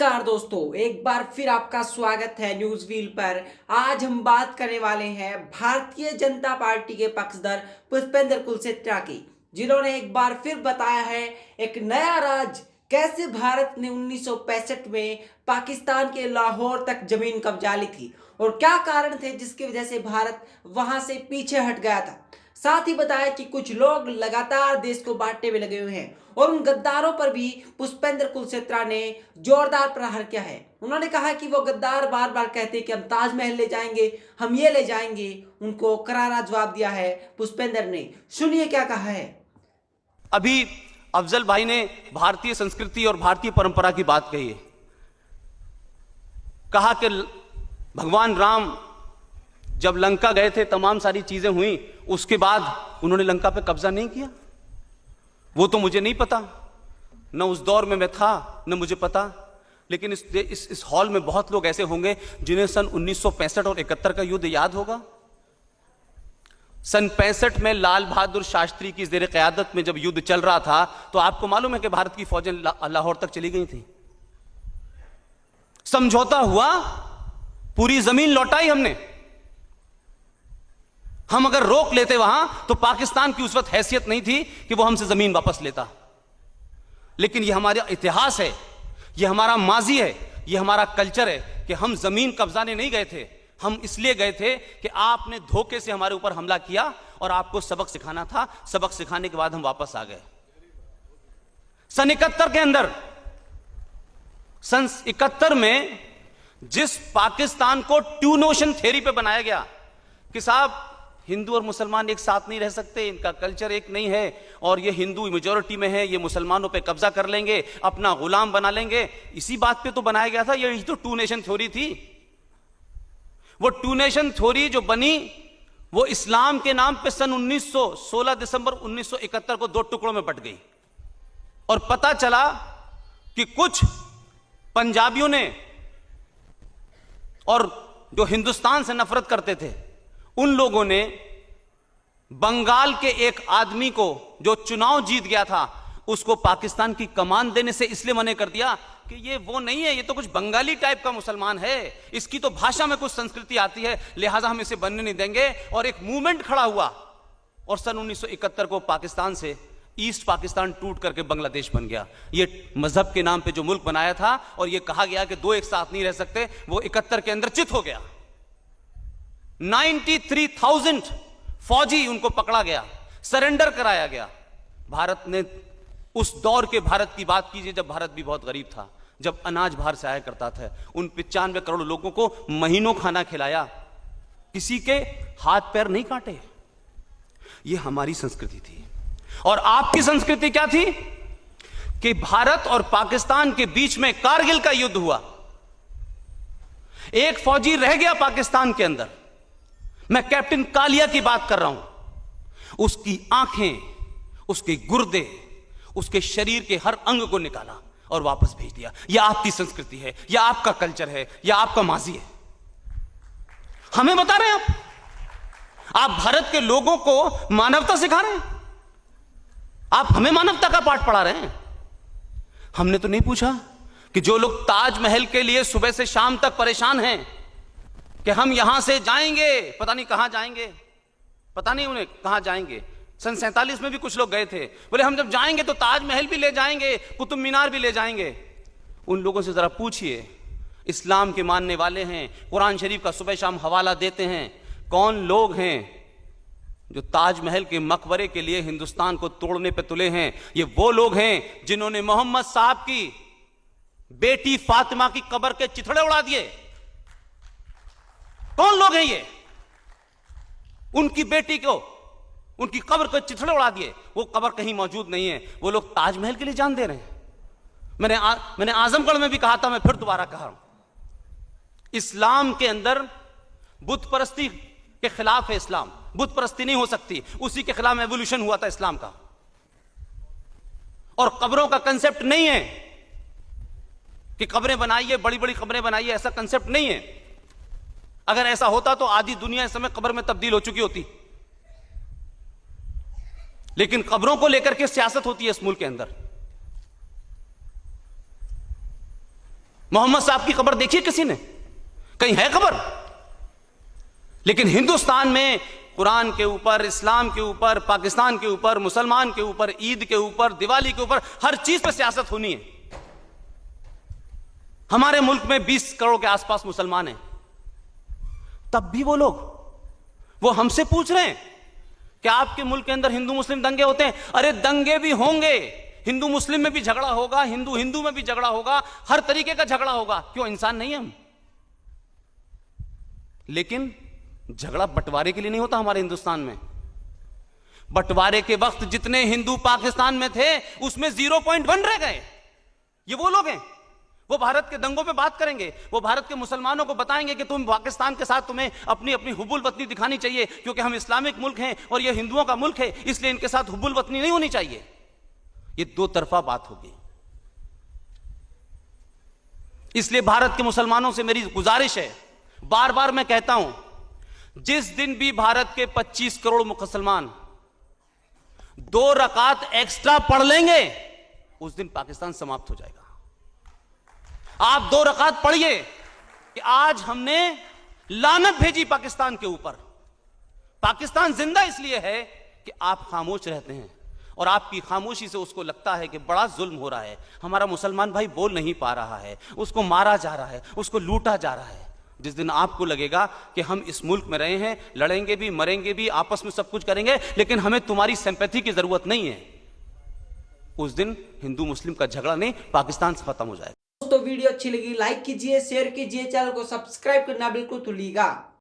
नमस्कार दोस्तों, एक बार फिर आपका स्वागत है न्यूज व्हील पर। आज हम बात करने वाले हैं भारतीय जनता पार्टी के पक्षधर पुष्पेंद्र कुलशेत्रा की, जिन्होंने एक बार फिर बताया है एक नया राज कैसे भारत ने 1965 में पाकिस्तान के लाहौर तक जमीन कब्जा ली थी और क्या कारण थे जिसकी वजह से भारत वहां से पीछे हट गया था। साथ ही बताया कि कुछ लोग लगातार देश को बांटने में लगे हुए हैं और उन गद्दारों पर भी पुष्पेंद्र कुलशेत्रा ने जोरदार प्रहार किया है। उन्होंने कहा कि वो गद्दार बार बार कहते हैं कि हम ताजमहल ले जाएंगे, हम ये ले जाएंगे। उनको करारा जवाब दिया है पुष्पेंद्र ने। सुनिए क्या कहा है। अभी अफजल भाई ने भारतीय संस्कृति और भारतीय परंपरा की बात कही है। कहा कि भगवान राम जब लंका गए थे, तमाम सारी चीजें हुई, उसके बाद उन्होंने लंका पे कब्जा नहीं किया। वो तो मुझे नहीं पता, न उस दौर में मैं था न मुझे पता। लेकिन इस हॉल में बहुत लोग ऐसे होंगे जिन्हें सन 1965 और 71 का युद्ध याद होगा। सन 65 में लाल बहादुर शास्त्री की जेर क़यादत में जब युद्ध चल रहा था, तो आपको मालूम है कि भारत की फौजें लाहौर तक चली गई थी। समझौता हुआ, पूरी जमीन लौटाई हमने। हम अगर रोक लेते वहां तो पाकिस्तान की उस वक्त हैसियत नहीं थी कि वो हमसे जमीन वापस लेता। लेकिन ये हमारा इतिहास है, ये हमारा माजी है, ये हमारा कल्चर है कि हम जमीन कब्जाने नहीं गए थे। हम इसलिए गए थे कि आपने धोखे से हमारे ऊपर हमला किया और आपको सबक सिखाना था। सबक सिखाने के बाद हम वापस आ गए। सन 71 के अंदर, सन 71 में जिस पाकिस्तान को टू नेशन थ्योरी पे बनाया गया कि साहब हिंदू और मुसलमान एक साथ नहीं रह सकते, इनका कल्चर एक नहीं है, और ये हिंदू मेजॉरिटी में है, ये मुसलमानों पे कब्जा कर लेंगे, अपना गुलाम बना लेंगे, इसी बात पे तो बनाया गया था। ये तो टू नेशन थ्योरी थी। वो टू नेशन थ्योरी जो बनी, वो इस्लाम के नाम पे सन 16 दिसंबर 1971 को दो टुकड़ों में बट गई। और पता चला कि कुछ पंजाबियों ने, और जो हिंदुस्तान से नफरत करते थे, उन लोगों ने बंगाल के एक आदमी को जो चुनाव जीत गया था, उसको पाकिस्तान की कमान देने से इसलिए मना कर दिया कि ये वो नहीं है, ये तो कुछ बंगाली टाइप का मुसलमान है, इसकी तो भाषा में कुछ संस्कृति आती है, लिहाजा हम इसे बनने नहीं देंगे। और एक मूवमेंट खड़ा हुआ और सन 1971 को पाकिस्तान से ईस्ट पाकिस्तान टूट करके बांग्लादेश बन गया। ये मजहब के नाम पे जो मुल्क बनाया था और ये कहा गया कि दो एक साथ नहीं रह सकते, वो 71 के अंदर चित हो गया। 93,000 फौजी उनको पकड़ा गया, सरेंडर कराया गया। भारत ने उस दौर के भारत की बात कीजिए जब भारत भी बहुत गरीब था, जब अनाज बाहर से आया करता था। उन 95 करोड़ लोगों को महीनों खाना खिलाया, किसी के हाथ पैर नहीं काटे। यह हमारी संस्कृति थी। और आपकी संस्कृति क्या थी कि भारत और पाकिस्तान के बीच में कारगिल का युद्ध हुआ, एक फौजी रह गया पाकिस्तान के अंदर। मैं कैप्टन कालिया की बात कर रहा हूं। उसकी आंखें, उसके गुर्दे, उसके शरीर के हर अंग को निकाला और वापस भेज दिया। यह आपकी संस्कृति है, यह आपका कल्चर है, यह आपका माजी है। हमें बता रहे हैं आप भारत के लोगों को मानवता सिखा रहे हैं। आप हमें मानवता का पाठ पढ़ा रहे हैं। हमने तो नहीं पूछा कि जो लोग ताजमहल के लिए सुबह से शाम तक परेशान हैं कि हम यहां से जाएंगे, पता नहीं कहां जाएंगे, पता नहीं उन्हें कहां जाएंगे। सन 47 में भी कुछ लोग गए थे, बोले हम जब जाएंगे तो ताजमहल भी ले जाएंगे, कुतुब मीनार भी ले जाएंगे। उन लोगों से जरा पूछिए, इस्लाम के मानने वाले हैं, कुरान शरीफ का सुबह शाम हवाला देते हैं, कौन लोग हैं जो ताजमहल के मकबरे के लिए हिंदुस्तान को तोड़ने पे तुले हैं? ये वो लोग हैं जिन्होंने मोहम्मद साहब की बेटी फातिमा की कब्र के चिथड़े उड़ा दिए। कौन लोग हैं ये? उनकी बेटी को, उनकी कब्र को चिथड़े उड़ा दिए। वो कब्र कहीं मौजूद नहीं है, वो लोग ताजमहल के लिए जान दे रहे हैं। मैंने आजमगढ़ में भी कहा था, मैं फिर दोबारा कह रहा हूं, इस्लाम के अंदर बुत परस्ती के खिलाफ है। इस्लाम बुत परस्ती नहीं हो सकती, उसी के खिलाफ एवोल्यूशन हुआ था इस्लाम का। और कब्रों का कंसेप्ट नहीं है कि कब्रें बनाइए, बड़ी बड़ी कब्रें बनाइए, ऐसा कंसेप्ट नहीं है। अगर ऐसा होता तो आधी दुनिया इस समय कब्र में तब्दील हो चुकी होती। लेकिन कब्रों को लेकर के सियासत होती है इस मुल्क के अंदर। मोहम्मद साहब की कब्र देखी किसी ने? कहीं है कब्र? लेकिन हिंदुस्तान में कुरान के ऊपर, इस्लाम के ऊपर, पाकिस्तान के ऊपर, मुसलमान के ऊपर, ईद के ऊपर, दिवाली के ऊपर, हर चीज पर सियासत होनी है। हमारे मुल्क में 20 करोड़ के आसपास मुसलमान हैं, तब भी वो हमसे पूछ रहे हैं कि आपके मुल्क के अंदर हिंदू मुस्लिम दंगे होते हैं। अरे दंगे भी होंगे, हिंदू मुस्लिम में भी झगड़ा होगा, हिंदू हिंदू में भी झगड़ा होगा, हर तरीके का झगड़ा होगा। क्यों, इंसान नहीं हम? लेकिन झगड़ा बंटवारे के लिए नहीं होता हमारे हिंदुस्तान में। बंटवारे के वक्त जितने हिंदू पाकिस्तान में थे उसमें 0.1 रह गए। ये वो लोग हैं, वो भारत के दंगों पे बात करेंगे, वो भारत के मुसलमानों को बताएंगे कि तुम पाकिस्तान के साथ तुम्हें अपनी अपनी हुब्बुल वतनी दिखानी चाहिए, क्योंकि हम इस्लामिक मुल्क हैं और ये हिंदुओं का मुल्क है, इसलिए इनके साथ हुब्बुल वतनी नहीं होनी चाहिए। ये दो तरफा बात होगी। इसलिए भारत के मुसलमानों से मेरी गुजारिश है, बार बार मैं कहता हूं, जिस दिन भी भारत के 25 करोड़ मुसलमान 2 रकात एक्स्ट्रा पढ़ लेंगे, उस दिन पाकिस्तान समाप्त हो जाएगा। आप 2 रकात पढ़िए कि आज हमने लानत भेजी पाकिस्तान के ऊपर। पाकिस्तान जिंदा इसलिए है कि आप खामोश रहते हैं और आपकी खामोशी से उसको लगता है कि बड़ा जुल्म हो रहा है, हमारा मुसलमान भाई बोल नहीं पा रहा है, उसको मारा जा रहा है, उसको लूटा जा रहा है। जिस दिन आपको लगेगा कि हम इस मुल्क में रहे हैं, लड़ेंगे भी, मरेंगे भी, आपस में सब कुछ करेंगे, लेकिन हमें तुम्हारी सिंपैथी की जरूरत नहीं है, उस दिन हिंदू मुस्लिम का झगड़ा नहीं, पाकिस्तान से खत्म हो जाएगा। दोस्तों वीडियो अच्छी लगी लाइक कीजिए, शेयर कीजिए, चैनल को सब्सक्राइब करना बिल्कुल भूलिएगा।